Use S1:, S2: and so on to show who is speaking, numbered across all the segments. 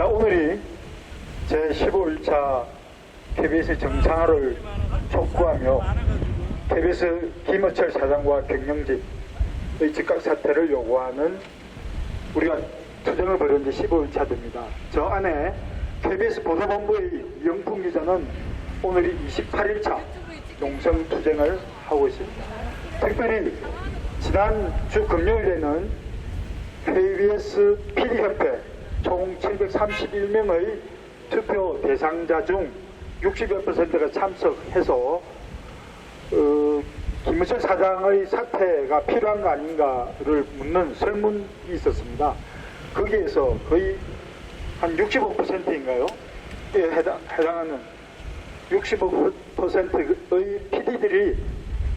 S1: 자, 오늘이 제15일차 KBS 정상화를 촉구하며 KBS 김어철 사장과 경영진의 즉각 사퇴를 요구하는 우리가 투쟁을 벌인 지 15일차 됩니다. 저 안에 KBS 보도본부의 이영풍 기자는 오늘이 28일차 농성 투쟁을 하고 있습니다. 특별히 지난주 금요일에는 KBS PD협회 총 731명의 투표 대상자 중 60여 %가 참석해서 김어철 사장의 사퇴가 필요한 거 아닌가를 묻는 설문이 있었습니다. 거기에서 거의 한 65%인가요? 에 해당하는 65%의 PD들이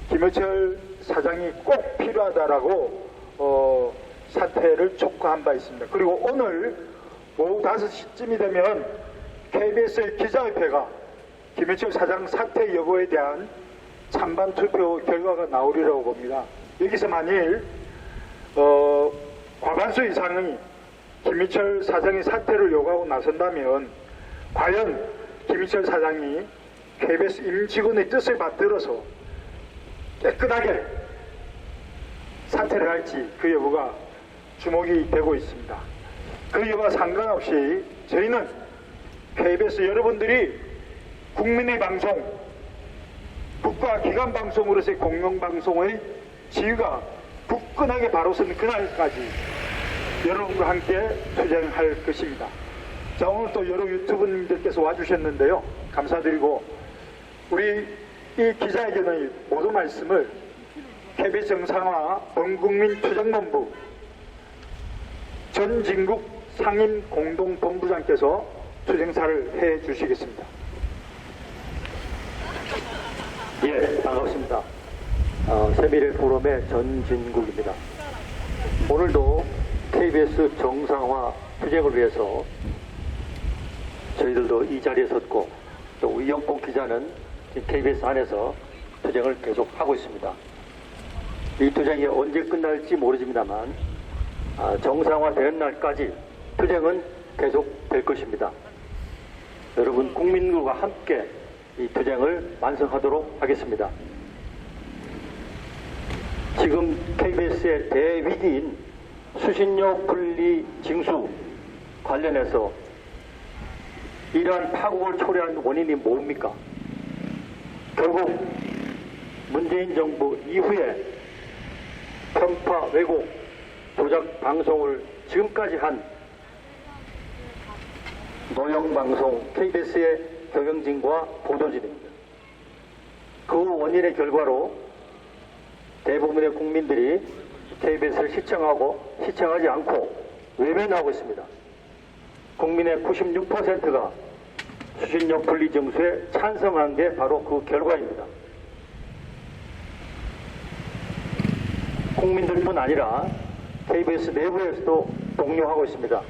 S1: 김어철 사장이 꼭 필요하다라고 사퇴를 촉구한 바 있습니다. 그리고 오늘 오후 5시쯤이 되면 KBS의 기자협회가 김어철 사장 사퇴 여부에 대한 찬반 투표 결과가 나오리라고 봅니다. 여기서 만일 과반수 이상이 김어철 사장의 사퇴를 요구하고 나선다면 과연 김어철 사장이 KBS 임직원의 뜻을 받들어서 깨끗하게 사퇴를 할지 그 여부가 주목이 되고 있습니다. 그 여부와 상관없이 저희는 KBS 여러분들이 국민의 방송, 국가기관 방송으로서의 공영방송의 지위가 굳건하게 바로 서는 그날까지 여러분과 함께 투쟁할 것입니다. 자, 오늘 또 여러 유튜브님들께서 와주셨는데요. 감사드리고 우리 이 기자회견의 모든 말씀을 KBS 정상화 범국민 투쟁본부 전진국 상임 공동본부장께서 투쟁사를 해 주시겠습니다.
S2: 예, 반갑습니다. 세미일 포럼의 전진국입니다. 오늘도 KBS 정상화 투쟁을 위해서 저희들도 이 자리에 섰고 또 이영봉 기자는 KBS 안에서 투쟁을 계속 하고 있습니다. 이 투쟁이 언제 끝날지 모르지만 정상화되는 날까지 투쟁은 계속 될 것입니다. 여러분 국민들과 함께 이 투쟁을 완성하도록 하겠습니다. 지금 KBS의 대위기인 수신료 분리 징수 관련해서 이러한 파국을 초래한 원인이 뭡니까? 결국 문재인 정부 이후에 편파, 왜곡, 조작 방송을 지금까지 한 노영방송 KBS의 경영진과 보도진입니다. 그 원인의 결과로 대부분의 국민들이 KBS를 시청하지 않고 외면하고 있습니다. 국민의 96%가 수신료 분리 징수에 찬성한 게 바로 그 결과입니다. 국민들뿐 아니라 KBS 내부에서도 독려하고 있습니다.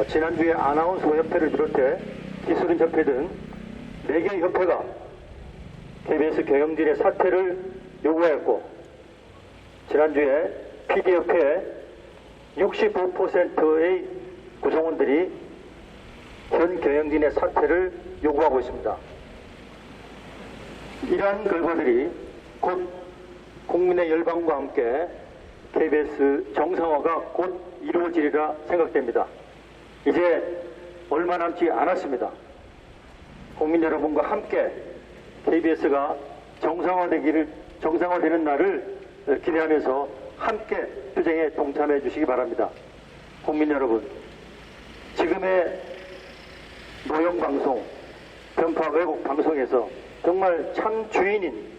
S2: 지난주에 아나운서 협회를 비롯해 기술인 협회 등 4개의 협회가 KBS 경영진의 사퇴를 요구했고 지난주에 PD협회 65%의 구성원들이 현 경영진의 사퇴를 요구하고 있습니다. 이러한 결과들이 곧 국민의 열방과 함께 KBS 정상화가 곧 이루어지리라 생각됩니다. 이제 얼마 남지 않았습니다. 국민 여러분과 함께 KBS가 정상화되는 날을 기대하면서 함께 투쟁에 동참해 주시기 바랍니다. 국민 여러분, 지금의 노영방송, 편파 왜곡 방송에서 정말 참 주인인,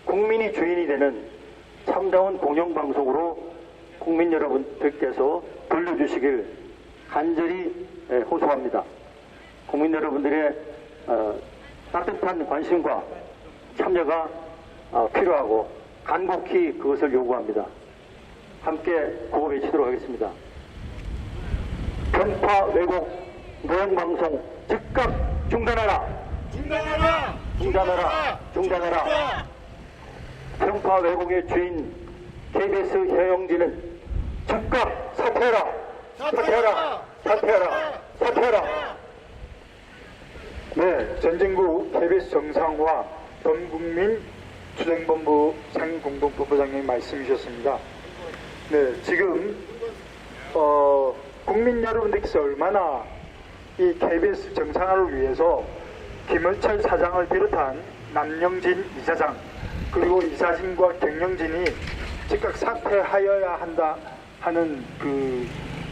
S2: 국민이 주인이 되는 참다운 공영방송으로 국민 여러분들께서 돌려주시길 간절히 호소합니다. 국민 여러분들의 따뜻한 관심과 참여가 필요하고 간곡히 그것을 요구합니다. 함께 구호 외치도록 하겠습니다. 편파 왜곡 노영방송 즉각 중단하라!
S3: 중단하라!
S2: 중단하라! 중단하라! 편파 왜곡의 주인 KBS 경영진은 즉각 사퇴하라! 사퇴하라! 사퇴하라!
S1: 사퇴하라. 네, 전진국 KBS 정상화 전국민 투쟁본부 상임공동본부장님 말씀이셨습니다. 네, 지금 국민 여러분들께서 얼마나 이 KBS 정상화를 위해서 김현철 사장을 비롯한 남영진 이사장 그리고 이사진과 경영진이 즉각 사퇴하여야 한다 하는 그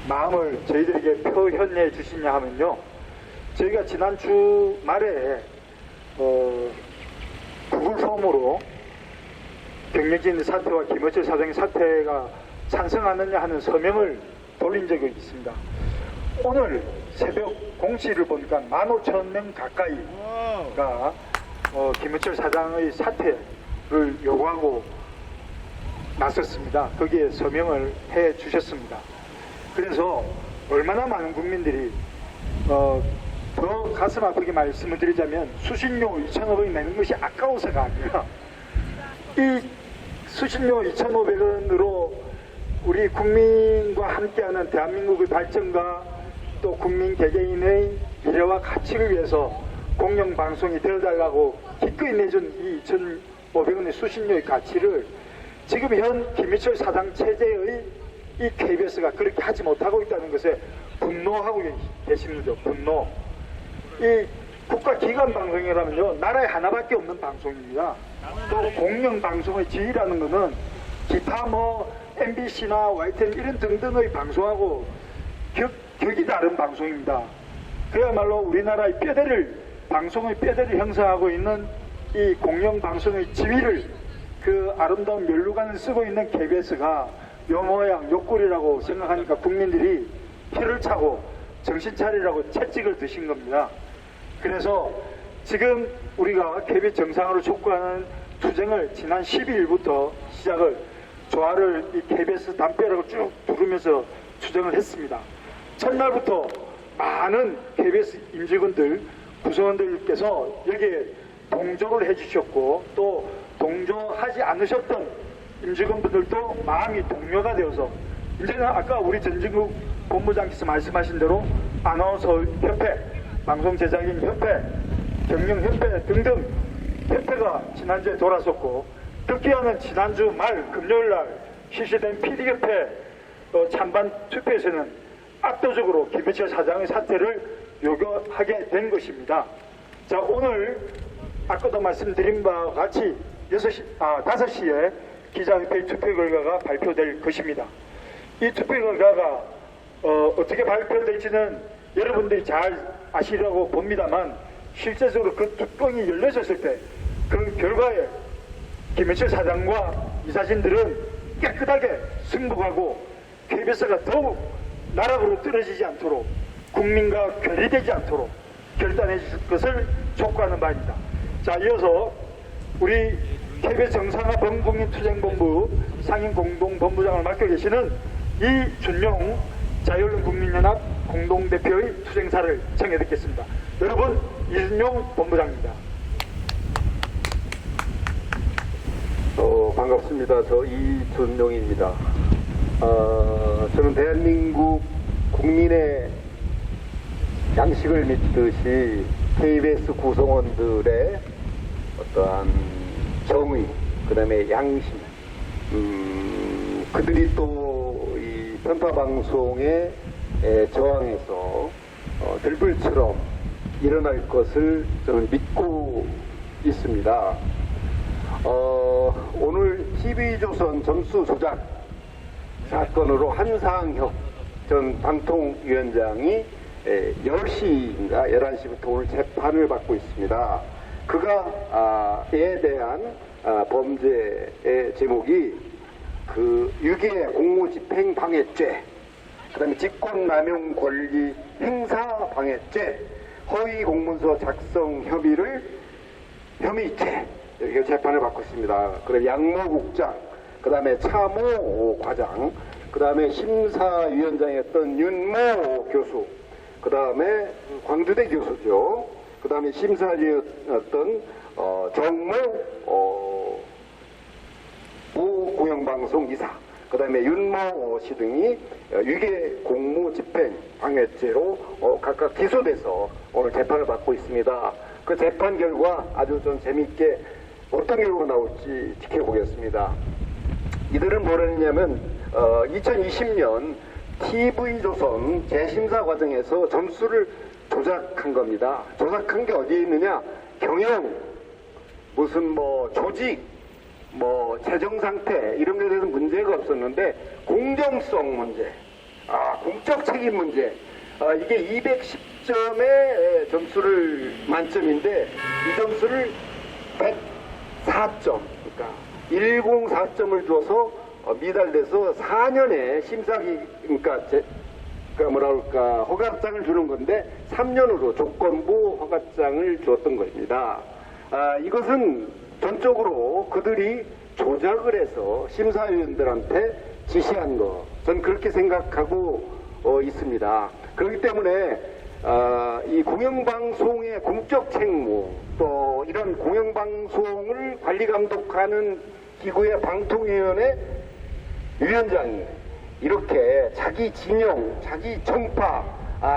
S1: 마음을 저희들에게 표현해 주시냐 하면요, 저희가 지난주 말에 구글 폼으로 경영진 사퇴와 김현철 사장의 사퇴가 찬성하느냐 하는 서명을 돌린 적이 있습니다. 오늘 새벽 공시를 보니까 15,000명 가까이가 김현철 사장의 사퇴를 요구하고 나섰습니다. 거기에 서명을 해 주셨습니다. 그래서 얼마나 많은 국민들이 더 가슴 아프게 말씀을 드리자면 수신료 2,500원 내는 것이 아까워서가 아니라 이 수신료 2,500원으로 우리 국민과 함께하는 대한민국의 발전과 또 국민 개개인의 미래와 가치를 위해서 공영방송이 되어달라고 기꺼이 내준 이 2,500원의 수신료의 가치를 지금 현 김현철 사장 체제의 이 KBS가 그렇게 하지 못하고 있다는 것에 분노하고 계시는 거죠. 분노. 이 국가기관 방송이라면요, 나라에 하나밖에 없는 방송입니다. 또 공영방송의 지위라는 것은 기타 MBC나 YTN 이런 등등의 방송하고 격이 다른 방송입니다. 그야말로 우리나라의 방송의 뼈대를 형성하고 있는 이 공영방송의 지위를 그 아름다운 면류관을 쓰고 있는 KBS가 요 모양 요꼴이라고 생각하니까 국민들이 피를 차고 정신 차리라고 채찍을 드신 겁니다. 그래서 지금 우리가 KBS 정상화를 촉구하는 투쟁을 지난 12일부터 시작을 조화를 이 KBS 담벼락을 쭉 두르면서 투쟁을 했습니다. 첫날부터 많은 KBS 임직원들, 구성원들께서 여기에 동조를 해주셨고 또 동조하지 않으셨던 임직원분들도 마음이 동료가 되어서 이제는 아까 우리 전진국 본부장께서 말씀하신 대로 아나운서 협회, 방송 제작인 협회, 경영협회 등등 협회가 지난주에 돌아섰고 특히하는 지난주 말 금요일날 실시된 PD협회 찬반 투표에서는 압도적으로 김현철 사장의 사퇴를 요구하게 된 것입니다. 자, 오늘 아까도 말씀드린 바와 같이 5시에 기자회견 투표 결과가 발표될 것입니다. 이 투표 결과가 어떻게 발표될지는 여러분들이 잘 아시려고 봅니다만 실제적으로 그 뚜껑이 열려졌을 때 그 결과에 김현철 사장과 이사진들은 깨끗하게 승복하고 KBS가 더욱 나락으로 떨어지지 않도록 국민과 괴리되지 않도록 결단해 주실 것을 촉구하는 바입니다. 자, 이어서 우리 KBS 정상화 범국민투쟁본부 상임공동본부장을 맡고 계시는 이준용 자유언론국민연합 공동대표의 투쟁사를 청해 듣겠습니다. 여러분, 이준용 본부장입니다.
S3: 반갑습니다. 저 이준용입니다. 저는 대한민국 국민의 양식을 믿듯이 KBS 구성원들의 어떠한 정의, 그 다음에 양심, 그들이 또 이 편파방송에 저항해서 들불처럼 일어날 것을 저는 믿고 있습니다. 오늘 TV조선 점수 조작 사건으로 한상혁 전 방통위원장이 10시인가 11시부터 오늘 재판을 받고 있습니다. 그가에 대한 범죄의 제목이 그 유기의 공무집행 방해죄, 그 다음에 직권남용 권리 행사 방해죄, 허위 공문서 작성 혐의죄 이렇게 재판을 받고 있습니다. 그다음에 양모국장, 그 다음에 차모 과장, 그 다음에 심사위원장이었던 윤모 교수, 그 다음에 광주대 교수죠. 그 다음에 심사위원이었던 정모 우 공영방송 이사, 그다음에 윤모 씨 등이 위계 공무 집행 방해죄로 각각 기소돼서 오늘 재판을 받고 있습니다. 그 재판 결과 아주 좀 재미있게 어떤 결과가 나올지 지켜보겠습니다. 이들은 뭘 했냐면 2020년 TV조선 재심사 과정에서 점수를 조작한 겁니다. 조작한 게 어디에 있느냐? 경영, 무슨 뭐 조직, 뭐 재정 상태 이런 것에 대해서 문제가 없었는데 공정성 문제, 공적 책임 문제, 이게 210점의 점수를 만점인데 이 점수를 104점, 그러니까 104점을 줘서 미달돼서 4년의 그러니까 뭐라 그럴까 허가장을 주는 건데 3년으로 조건부 허가장을 주었던 것입니다. 이것은 전적으로 그들이 조작을 해서 심사위원들한테 지시한 거, 전 그렇게 생각하고 있습니다. 그렇기 때문에 이 공영방송의 공적 책무, 또 이런 공영방송을 관리 감독하는 기구의 방통위원회 위원장이 이렇게 자기 진영, 자기 정파,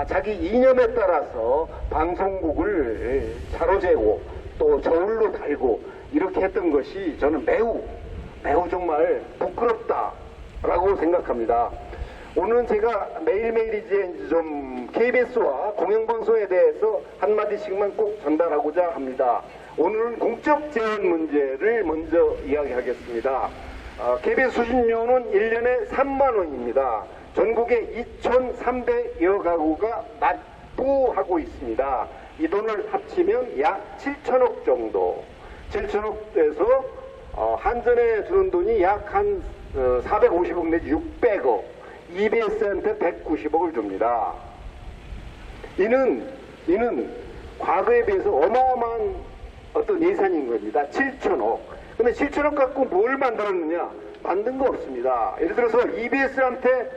S3: 자기 이념에 따라서 방송국을 사로재고 또 저울로 달고 이렇게 했던 것이 저는 매우 정말 부끄럽다라고 생각합니다. 오늘은 제가 매일매일이제 좀 KBS와 공영방송에 대해서 한마디씩만 꼭 전달하고자 합니다. 오늘은 공적 재원 문제를 먼저 이야기하겠습니다. KBS 수신료는 1년에 3만 원입니다. 전국에 2,300여 가구가 납부하고 있습니다. 이 돈을 합치면 약 7천억 정도. 7천억에서 한전에 주는 돈이 약 한 450억 내지 600억. EBS한테 190억을 줍니다. 이는 과거에 비해서 어마어마한 어떤 예산인 겁니다. 7천억. 근데 7천억 갖고 뭘 만들었느냐? 만든 거 없습니다. 예를 들어서 EBS한테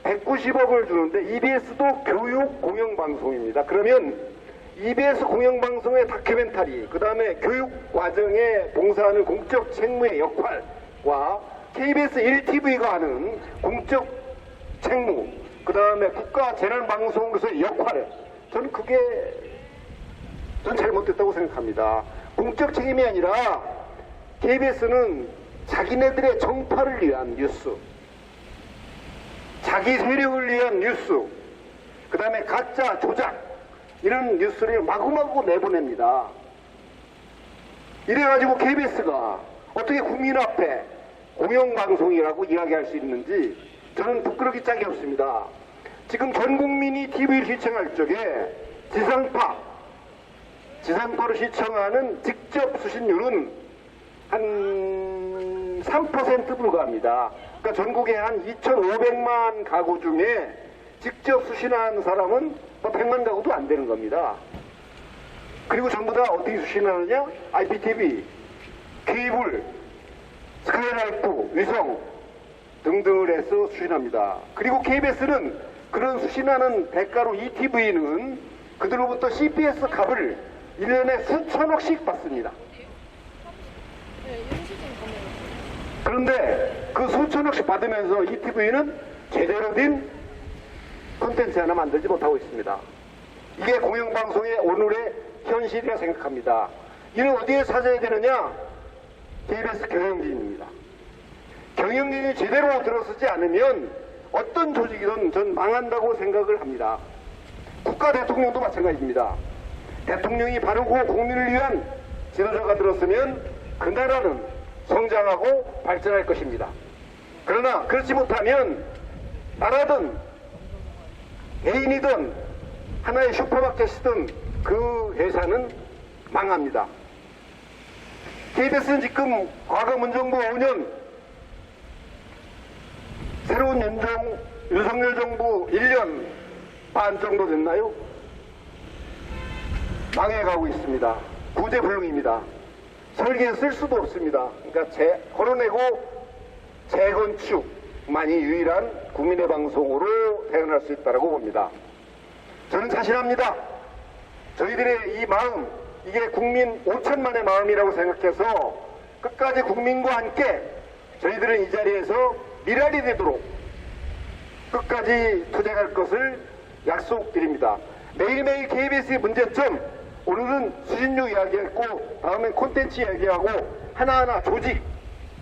S3: 190억을 주는데 EBS도 교육 공영방송입니다. 그러면 EBS 공영방송의 다큐멘터리, 그 다음에 교육 과정에 봉사하는 공적 책무의 역할과 KBS 1TV가 하는 공적 책무, 그 다음에 국가재난방송에서의 역할, 저는 그게 잘못됐다고 생각합니다. 공적 책임이 아니라 KBS는 자기네들의 정파를 위한 뉴스, 자기 세력을 위한 뉴스, 그 다음에 가짜 조작 이런 뉴스를 마구마구 내보냅니다. 이래가지고 KBS가 어떻게 국민 앞에 공영방송이라고 이야기할 수 있는지 저는 부끄럽기 짝이 없습니다. 지금 전 국민이 TV를 시청할 적에 지상파로 시청하는 직접 수신료는 한 3% 불과합니다. 그러니까 전국에 한 2,500만 가구 중에 직접 수신하는 사람은 100만 가구도 안 되는 겁니다. 그리고 전부 다 어떻게 수신하느냐? IPTV, 케이블, 스카이라이프, 위성 등등을 해서 수신합니다. 그리고 KBS는 그런 수신하는 대가로 ETV는 그들로부터 CPS 값을 1년에 수천억씩 받습니다. 그런데 그 수천억씩 받으면서 ETV는 제대로 된 콘텐츠 하나 만들지 못하고 있습니다. 이게 공영방송의 오늘의 현실이라 생각합니다. 이는 어디에 찾아야 되느냐? KBS 경영진입니다. 경영진이 제대로 들어서지 않으면 어떤 조직이든 전 망한다고 생각을 합니다. 국가 대통령도 마찬가지입니다. 대통령이 바르고 국민을 위한 지도자가 들었으면 그 나라는 성장하고 발전할 것입니다. 그러나 그렇지 못하면 나라든 개인이든 하나의 슈퍼마켓이든 그 회사는 망합니다. KBS는 지금 과거 문정부 5년, 새로운 윤석열 정부 1년 반 정도 됐나요? 망해가고 있습니다. 구제불능입니다. 설계에 쓸 수도 없습니다. 그러니까 걸어내고 재건축만이 유일한 국민의 방송으로 태어날 수 있다고 봅니다. 저는 자신합니다. 저희들의 이 마음, 이게 국민 5천만의 마음이라고 생각해서 끝까지 국민과 함께 저희들은 이 자리에서 미랄이 되도록 끝까지 투쟁할 것을 약속드립니다. 매일매일 KBS의 문제점, 오늘은 수신료 이야기했고 다음엔 콘텐츠 이야기하고 하나하나 조직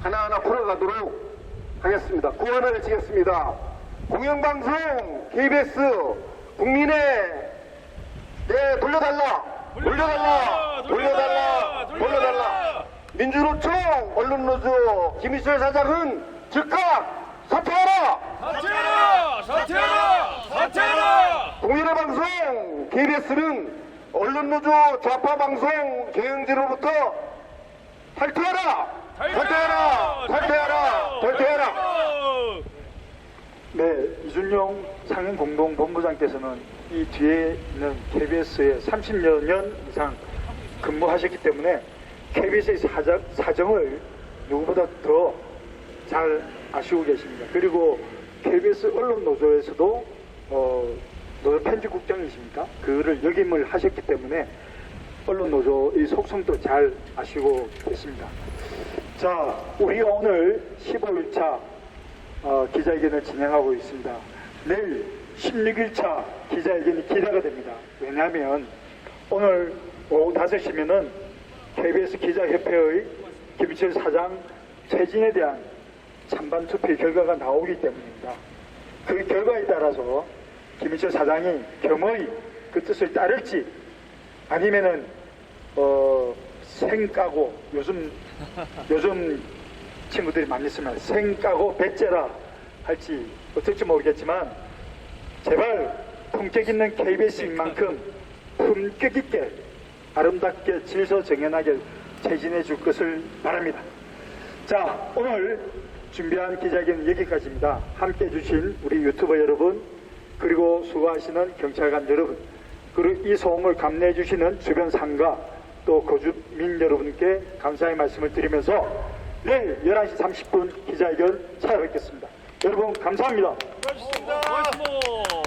S3: 하나하나 풀어가도록 하겠습니다. 구원을 외치겠습니다. 공영방송 KBS 국민의 돌려달라 돌려달라 돌려달라 돌려달라. 민주노총 언론노조 김희철 사장은 즉각 사퇴하라.
S4: 사퇴하라! 사퇴하라! 사퇴하라!
S3: 국민의 방송 KBS는 언론노조 좌파 방송 경영진으로부터 탈퇴하라! 탈퇴하라! 탈퇴하라! 탈퇴하라!
S1: 네, 이준용 상임공동본부장께서는 이 뒤에 있는 KBS에 30여 년 이상 근무하셨기 때문에 KBS의 사정을 누구보다 더 잘 아시고 계십니다. 그리고 KBS 언론노조에서도 노조 편집국장이십니까? 그를 역임을 하셨기 때문에 언론노조의 속성도 잘 아시고 계십니다. 자, 우리가 오늘 15일차 기자회견을 진행하고 있습니다. 내일 16일차 기자회견이 기대가 됩니다. 왜냐하면 오늘 오후 5시면은 KBS 기자협회의 김희철 사장 퇴진에 대한 찬반 투표 결과가 나오기 때문입니다. 그 결과에 따라서 김희철 사장이 겸허히 그 뜻을 따를지 아니면은 생까고 요즘 친구들이 많이 쓰면 생까고 배째라 할지 어떨지 모르겠지만 제발 품격 있는 KBS인 만큼 품격 있게 아름답게 질서 정연하게 퇴진해 줄 것을 바랍니다. 자, 오늘 준비한 기자회견은 여기까지입니다. 함께 해주신 우리 유튜버 여러분, 그리고 수고하시는 경찰관 여러분, 그리고 이 소음을 감내해 주시는 주변 상가 또 거주민 여러분께 감사의 말씀을 드리면서 내일 11시 30분 기자회견 찾아뵙겠습니다. 여러분 감사합니다.
S4: 고맙습니다.